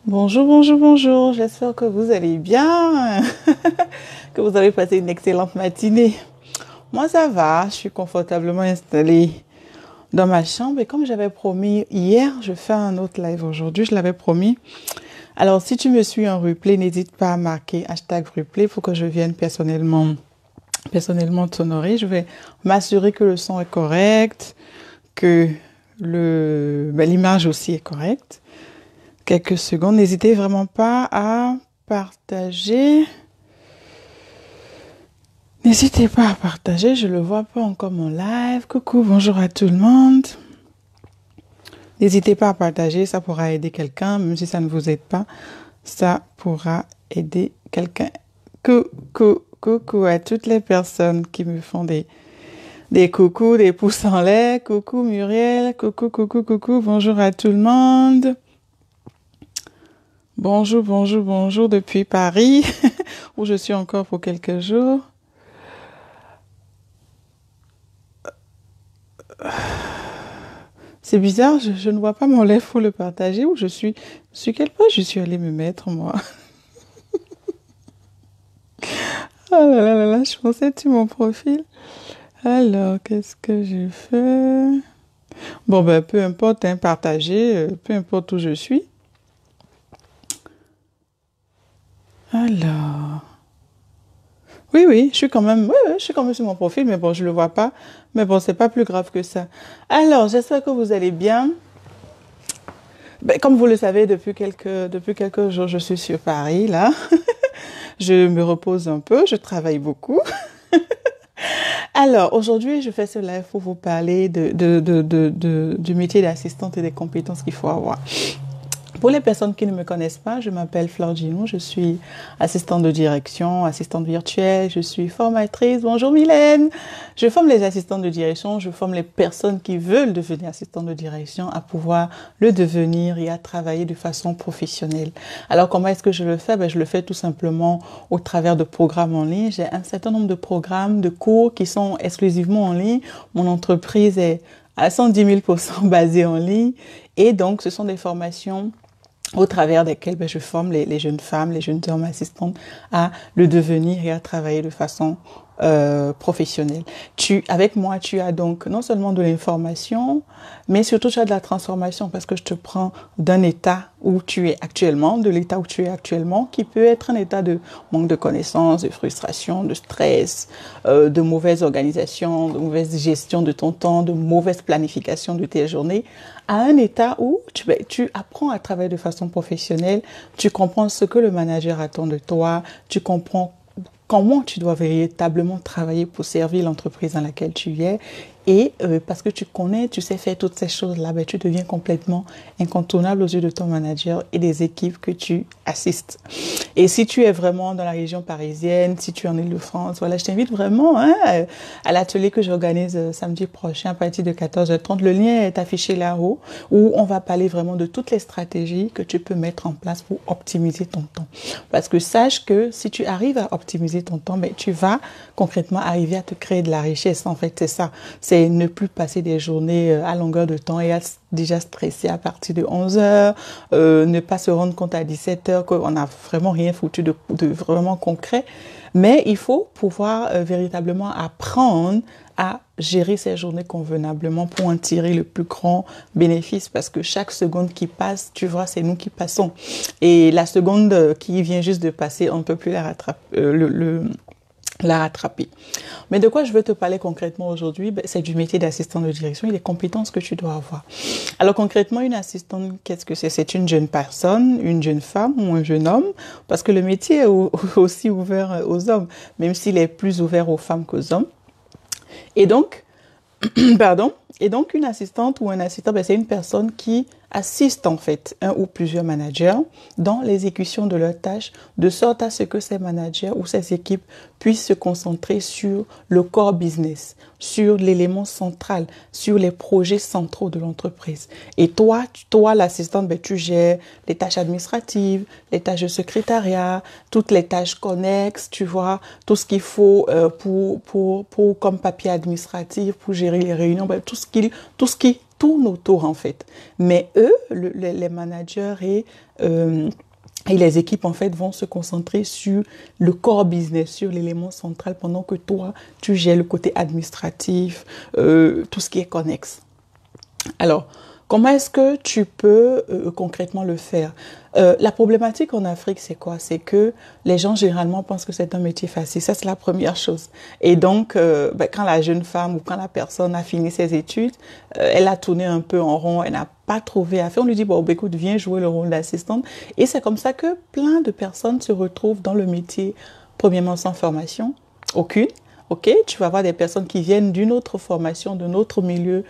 Bonjour, bonjour, bonjour. J'espère que vous allez bien, que vous avez passé une excellente matinée. Moi, ça va. Je suis confortablement installée dans ma chambre et comme j'avais promis hier, je fais un autre live aujourd'hui. Je l'avais promis. Alors, si tu me suis en replay, n'hésite pas à marquer hashtag replay pour que je vienne personnellement t'honorer. Je vais m'assurer que le son est correct, que l'image aussi est correcte. Quelques secondes. N'hésitez vraiment pas à partager. N'hésitez pas à partager. Je ne le vois pas encore mon live. Coucou, bonjour à tout le monde. N'hésitez pas à partager. Ça pourra aider quelqu'un. Même si ça ne vous aide pas, ça pourra aider quelqu'un. Coucou à toutes les personnes qui me font des coucous, des pouces en l'air. Coucou Muriel. Coucou. Bonjour à tout le monde. Bonjour depuis Paris, où je suis encore pour quelques jours. C'est bizarre, je ne vois pas mon live pour le partager, où je suis quelle page je suis allée me mettre, moi. Oh là, je pensais sur mon profil. Alors, qu'est-ce que j'ai fait? Bon, ben, peu importe, hein, partager, peu importe où je suis. Alors... Oui, je suis quand même sur mon profil, mais bon, je le vois pas. Mais bon, c'est pas plus grave que ça. Alors, j'espère que vous allez bien. Ben, comme vous le savez, depuis quelques jours, je suis sur Paris, là. Je me repose un peu, je travaille beaucoup. Alors, aujourd'hui, je fais ce live pour vous parler du métier d'assistante et des compétences qu'il faut avoir. Pour les personnes qui ne me connaissent pas, je m'appelle Flore Ginou, je suis assistante de direction, assistante virtuelle, je suis formatrice. Bonjour Mylène. Je forme les assistantes de direction, je forme les personnes qui veulent devenir assistantes de direction à pouvoir le devenir et à travailler de façon professionnelle. Alors comment est-ce que je le fais? Je le fais tout simplement au travers de programmes en ligne. J'ai un certain nombre de programmes, de cours qui sont exclusivement en ligne. Mon entreprise est à 110 000% basée en ligne et donc ce sont des formations au travers desquels je forme les jeunes femmes, les jeunes hommes assistantes à le devenir et à travailler de façon professionnelle. Avec moi, tu as donc non seulement de l'information, mais surtout tu as de la transformation parce que je te prends d'un état où tu es actuellement, de l'état où tu es actuellement, qui peut être un état de manque de connaissances, de frustration, de stress, de mauvaise organisation, de mauvaise gestion de ton temps, de mauvaise planification de tes journées, à un état où tu apprends à travailler de façon professionnelle, tu comprends ce que le manager attend de toi, tu comprends comment tu dois véritablement travailler pour servir l'entreprise dans laquelle tu es. Et parce que tu connais, tu sais faire toutes ces choses-là, tu deviens complètement incontournable aux yeux de ton manager et des équipes que tu assistes. Et si tu es vraiment dans la région parisienne, si tu es en Île-de-France, voilà, je t'invite vraiment à l'atelier que j'organise samedi prochain à partir de 14h30. Le lien est affiché là-haut où on va parler vraiment de toutes les stratégies que tu peux mettre en place pour optimiser ton temps. Parce que sache que si tu arrives à optimiser ton temps, tu vas concrètement arriver à te créer de la richesse. En fait, c'est ça. C'est ne plus passer des journées à longueur de temps et à déjà stressé à partir de 11h, ne pas se rendre compte à 17h qu'on n'a vraiment rien foutu de vraiment concret. Mais il faut pouvoir véritablement apprendre à gérer ces journées convenablement pour en tirer le plus grand bénéfice parce que chaque seconde qui passe, tu vois, c'est nous qui passons. Et la seconde qui vient juste de passer, on ne peut plus la rattraper. Mais de quoi je veux te parler concrètement aujourd'hui? C'est du métier d'assistant de direction et des compétences que tu dois avoir. Alors concrètement, une assistante, qu'est-ce que c'est? C'est une jeune personne, une jeune femme ou un jeune homme, parce que le métier est aussi ouvert aux hommes, même s'il est plus ouvert aux femmes qu'aux hommes. Et donc, une assistante ou un assistant, c'est une personne qui assiste en fait un ou plusieurs managers dans l'exécution de leurs tâches, de sorte à ce que ces managers ou ces équipes puissent se concentrer sur le core business, sur l'élément central, sur les projets centraux de l'entreprise. Et toi l'assistante, tu gères les tâches administratives, les tâches de secrétariat, toutes les tâches connexes, tu vois, tout ce qu'il faut pour comme papier administratif, pour gérer les réunions, tout ce qui tourne autour en fait. Mais eux, les managers et les équipes, en fait, vont se concentrer sur le core business, sur l'élément central, pendant que toi, tu gères le côté administratif, tout ce qui est connexe. Alors, comment est-ce que tu peux concrètement le faire? La problématique en Afrique, c'est quoi? C'est que les gens généralement pensent que c'est un métier facile. Ça, c'est la première chose. Et donc, quand la jeune femme ou quand la personne a fini ses études, elle a tourné un peu en rond, elle n'a pas trouvé à faire. On lui dit, bon, écoute, viens jouer le rôle d'assistante. Et c'est comme ça que plein de personnes se retrouvent dans le métier, premièrement sans formation, aucune. Ok, tu vas avoir des personnes qui viennent d'une autre formation, d'un autre milieu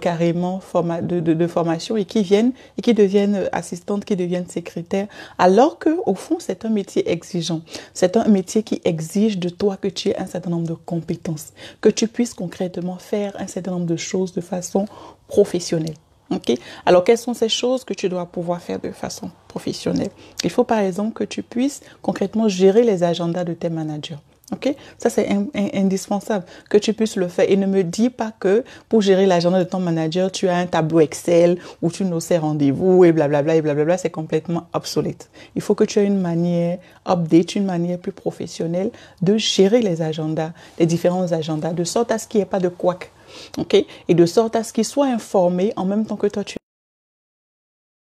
carrément de formation et qui viennent et qui deviennent assistantes, qui deviennent secrétaires, alors que au fond c'est un métier exigeant. C'est un métier qui exige de toi que tu aies un certain nombre de compétences, que tu puisses concrètement faire un certain nombre de choses de façon professionnelle. Okay? Alors, quelles sont ces choses que tu dois pouvoir faire de façon professionnelle? Il faut par exemple que tu puisses concrètement gérer les agendas de tes managers. Ok, ça c'est indispensable que tu puisses le faire. Et ne me dis pas que pour gérer l'agenda de ton manager, tu as un tableau Excel où tu notes ses rendez-vous et blablabla, c'est complètement obsolète. Il faut que tu aies une manière update, une manière plus professionnelle de gérer les agendas, les différents agendas, de sorte à ce qu'il n'y ait pas de couac. Ok, et de sorte à ce qu'ils soient informés en même temps que toi tu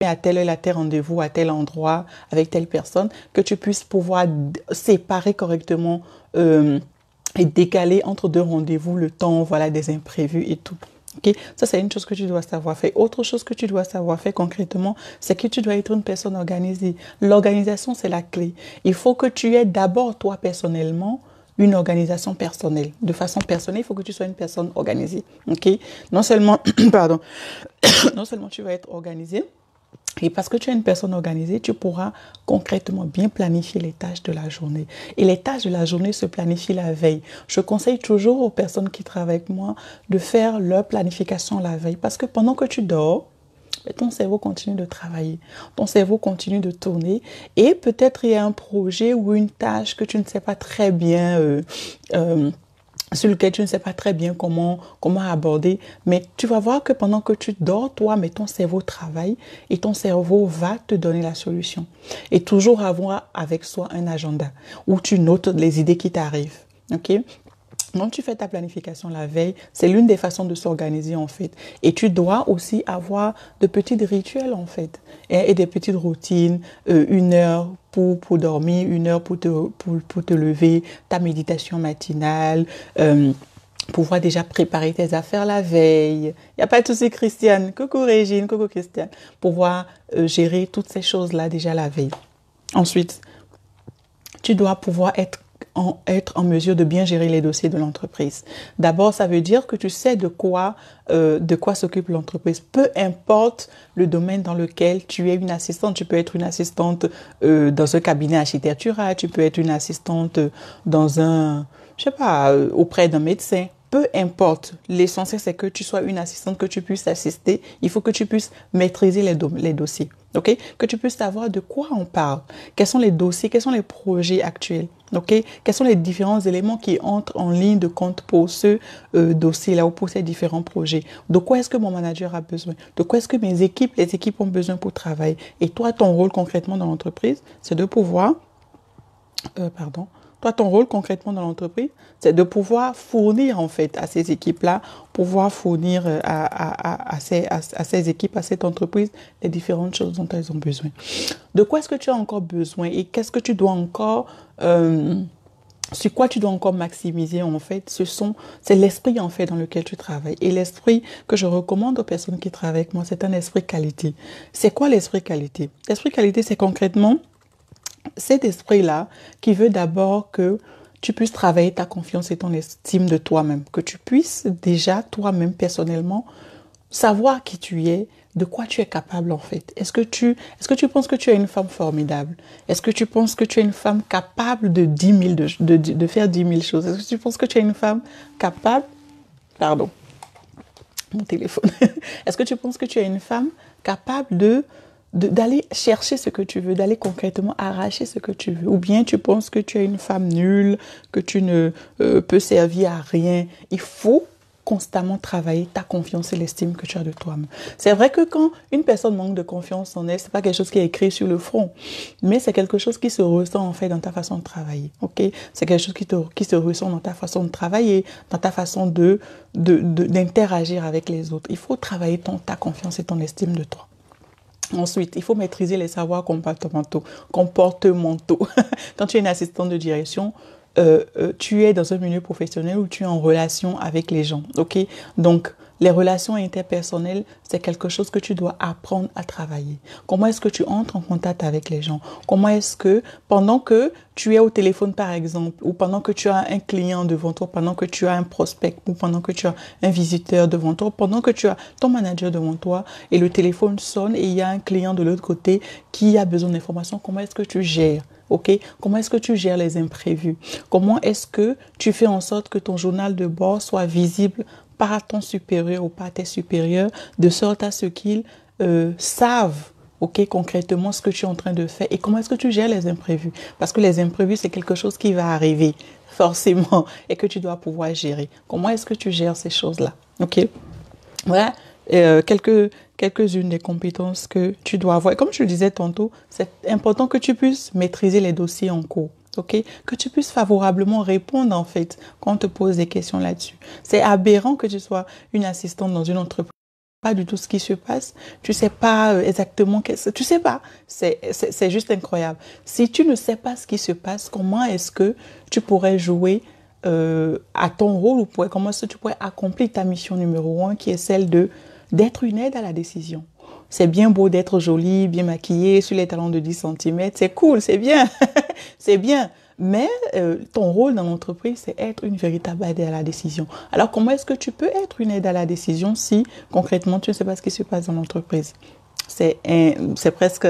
à tel heure, à tel rendez-vous, à tel endroit, avec telle personne, que tu puisses pouvoir séparer correctement et décaler entre deux rendez-vous le temps, voilà, des imprévus et tout. Okay? Ça, c'est une chose que tu dois savoir faire. Autre chose que tu dois savoir faire concrètement, c'est que tu dois être une personne organisée. L'organisation, c'est la clé. Il faut que tu aies d'abord, toi, personnellement, une organisation personnelle. De façon personnelle, il faut que tu sois une personne organisée. Okay? Non seulement, pardon, non seulement tu vas être organisé, et parce que tu es une personne organisée, tu pourras concrètement bien planifier les tâches de la journée. Et les tâches de la journée se planifient la veille. Je conseille toujours aux personnes qui travaillent avec moi de faire leur planification la veille. Parce que pendant que tu dors, ton cerveau continue de travailler. Ton cerveau continue de tourner. Et peut-être il y a un projet ou une tâche que tu ne sais pas très bien sur lequel tu ne sais pas très bien comment aborder, mais tu vas voir que pendant que tu dors, toi, mais ton cerveau travaille et ton cerveau va te donner la solution. Et toujours avoir avec soi un agenda où tu notes les idées qui t'arrivent. Ok? Donc, tu fais ta planification la veille. C'est l'une des façons de s'organiser, en fait. Et tu dois aussi avoir de petits rituels, en fait. Et des petites routines. 1 heure pour dormir, 1 heure pour te lever, ta méditation matinale, pouvoir déjà préparer tes affaires la veille. Il n'y a pas de souci, Christiane. Coucou Régine, coucou Christiane. Pouvoir gérer toutes ces choses-là déjà la veille. Ensuite, tu dois pouvoir être en mesure de bien gérer les dossiers de l'entreprise. D'abord, ça veut dire que tu sais de quoi s'occupe l'entreprise. Peu importe le domaine dans lequel tu es une assistante. Tu peux être une assistante dans un cabinet architectural, tu peux être une assistante dans auprès d'un médecin. Peu importe. L'essentiel, c'est que tu sois une assistante, que tu puisses assister. Il faut que tu puisses maîtriser les dossiers. Ok? Que tu puisses savoir de quoi on parle. Quels sont les dossiers, quels sont les projets actuels. Ok? Quels sont les différents éléments qui entrent en ligne de compte pour ce dossier-là ou pour ces différents projets. De quoi est-ce que mon manager a besoin? De quoi est-ce que les équipes ont besoin pour travailler? Et toi, ton rôle concrètement dans l'entreprise, c'est de pouvoir... Toi, ton rôle concrètement dans l'entreprise, c'est de pouvoir fournir en fait à ces équipes-là, pouvoir fournir à ces équipes, à cette entreprise, les différentes choses dont elles ont besoin. De quoi est-ce que tu as encore besoin et qu'est-ce que tu dois encore... sur quoi tu dois encore maximiser en fait, c'est l'esprit en fait dans lequel tu travailles. Et l'esprit que je recommande aux personnes qui travaillent avec moi, c'est un esprit qualité. C'est quoi l'esprit qualité? L'esprit qualité, c'est concrètement cet esprit-là qui veut d'abord que tu puisses travailler ta confiance et ton estime de toi-même, que tu puisses déjà toi-même personnellement savoir qui tu es, de quoi tu es capable en fait. Est-ce que tu penses que tu es une femme formidable? Est-ce que tu penses que tu es une femme capable de faire 10 000 choses? Est-ce que tu penses que tu es une femme capable... Pardon, mon téléphone. Est-ce que tu penses que tu es une femme capable d'aller chercher ce que tu veux, d'aller concrètement arracher ce que tu veux? Ou bien tu penses que tu es une femme nulle, que tu ne peux servir à rien? Il faut constamment travailler ta confiance et l'estime que tu as de toi-même. C'est vrai que quand une personne manque de confiance en elle, c'est pas quelque chose qui est écrit sur le front, mais c'est quelque chose qui se ressent en fait dans ta façon de travailler, ok? C'est quelque chose qui se ressent dans ta façon de travailler, dans ta façon d'interagir avec les autres. Il faut travailler ta confiance et ton estime de toi. Ensuite, il faut maîtriser les savoirs comportementaux. Quand tu es une assistante de direction, tu es dans un milieu professionnel où tu es en relation avec les gens, ok? Donc, les relations interpersonnelles, c'est quelque chose que tu dois apprendre à travailler. Comment est-ce que tu entres en contact avec les gens? Comment est-ce que, pendant que tu es au téléphone par exemple, ou pendant que tu as un client devant toi, pendant que tu as un prospect, ou pendant que tu as un visiteur devant toi, pendant que tu as ton manager devant toi, et le téléphone sonne et il y a un client de l'autre côté qui a besoin d'informations, comment est-ce que tu gères? Ok? Comment est-ce que tu gères les imprévus? Comment est-ce que tu fais en sorte que ton journal de bord soit visible par ton supérieur ou par tes supérieurs, de sorte à ce qu'ils savent, ok, concrètement ce que tu es en train de faire et comment est-ce que tu gères les imprévus? Parce que les imprévus, c'est quelque chose qui va arriver forcément et que tu dois pouvoir gérer. Comment est-ce que tu gères ces choses-là? Ok? Voilà quelques-unes des compétences que tu dois avoir. Et comme je le disais tantôt, c'est important que tu puisses maîtriser les dossiers en cours. Ok, que tu puisses favorablement répondre en fait quand on te pose des questions là-dessus. C'est aberrant que tu sois une assistante dans une entreprise, pas du tout ce qui se passe, tu sais pas exactement tu sais pas, c'est juste incroyable. Si tu ne sais pas ce qui se passe, comment est-ce que tu pourrais jouer à ton rôle ou comment est-ce que tu pourrais accomplir ta mission numéro 1 qui est celle d'être une aide à la décision. C'est bien beau d'être jolie, bien maquillée, sur les talons de 10 centimètres. C'est cool, c'est bien. C'est bien. Mais ton rôle dans l'entreprise, c'est être une véritable aide à la décision. Alors, comment est-ce que tu peux être une aide à la décision si, concrètement, tu ne sais pas ce qui se passe dans l'entreprise? C'est presque,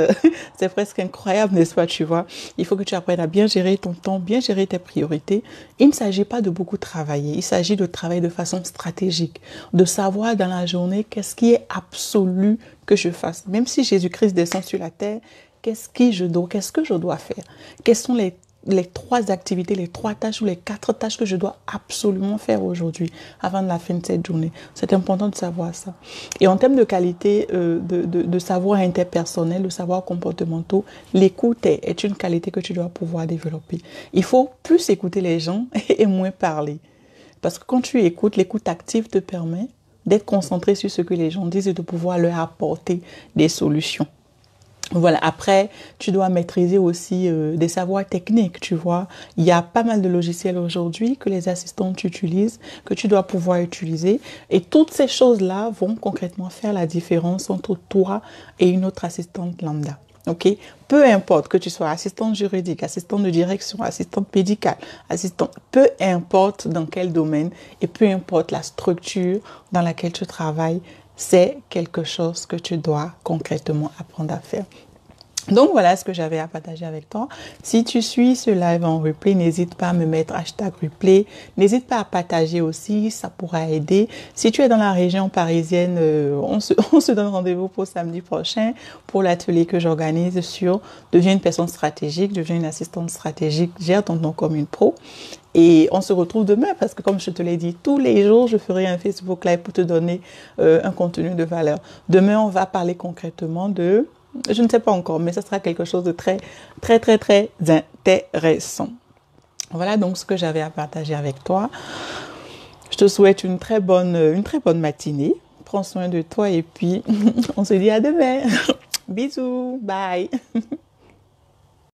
c'est presque incroyable, n'est-ce pas, tu vois? Il faut que tu apprennes à bien gérer ton temps, bien gérer tes priorités. Il ne s'agit pas de beaucoup travailler. Il s'agit de travailler de façon stratégique, de savoir dans la journée qu'est-ce qui est absolu que je fasse. Même si Jésus-Christ descend sur la terre, qu'est-ce que je dois faire? Quelles sont les 3 activités, les 3 tâches ou les 4 tâches que je dois absolument faire aujourd'hui avant la fin de cette journée. C'est important de savoir ça. Et en termes de qualité de savoir interpersonnel, de savoir comportementaux, l'écoute est une qualité que tu dois pouvoir développer. Il faut plus écouter les gens et moins parler. Parce que quand tu écoutes, l'écoute active te permet d'être concentré sur ce que les gens disent et de pouvoir leur apporter des solutions. Voilà, après, tu dois maîtriser aussi des savoirs techniques, tu vois. Il y a pas mal de logiciels aujourd'hui que les assistantes utilisent, que tu dois pouvoir utiliser. Et toutes ces choses-là vont concrètement faire la différence entre toi et une autre assistante lambda. Ok? Peu importe que tu sois assistante juridique, assistante de direction, assistante médicale, assistante, peu importe dans quel domaine et peu importe la structure dans laquelle tu travailles, c'est quelque chose que tu dois concrètement apprendre à faire. Donc voilà ce que j'avais à partager avec toi. Si tu suis ce live en replay, n'hésite pas à me mettre #replay. N'hésite pas à partager aussi, ça pourra aider. Si tu es dans la région parisienne, on se donne rendez-vous pour samedi prochain pour l'atelier que j'organise sur deviens une personne stratégique, deviens une assistante stratégique, gère ton temps comme une pro. Et on se retrouve demain parce que comme je te l'ai dit, tous les jours, je ferai un Facebook Live pour te donner un contenu de valeur. Demain, on va parler concrètement de... Je ne sais pas encore, mais ça sera quelque chose de très, très, très, très intéressant. Voilà donc ce que j'avais à partager avec toi. Je te souhaite une très bonne matinée. Prends soin de toi et puis on se dit à demain. Bisous, bye.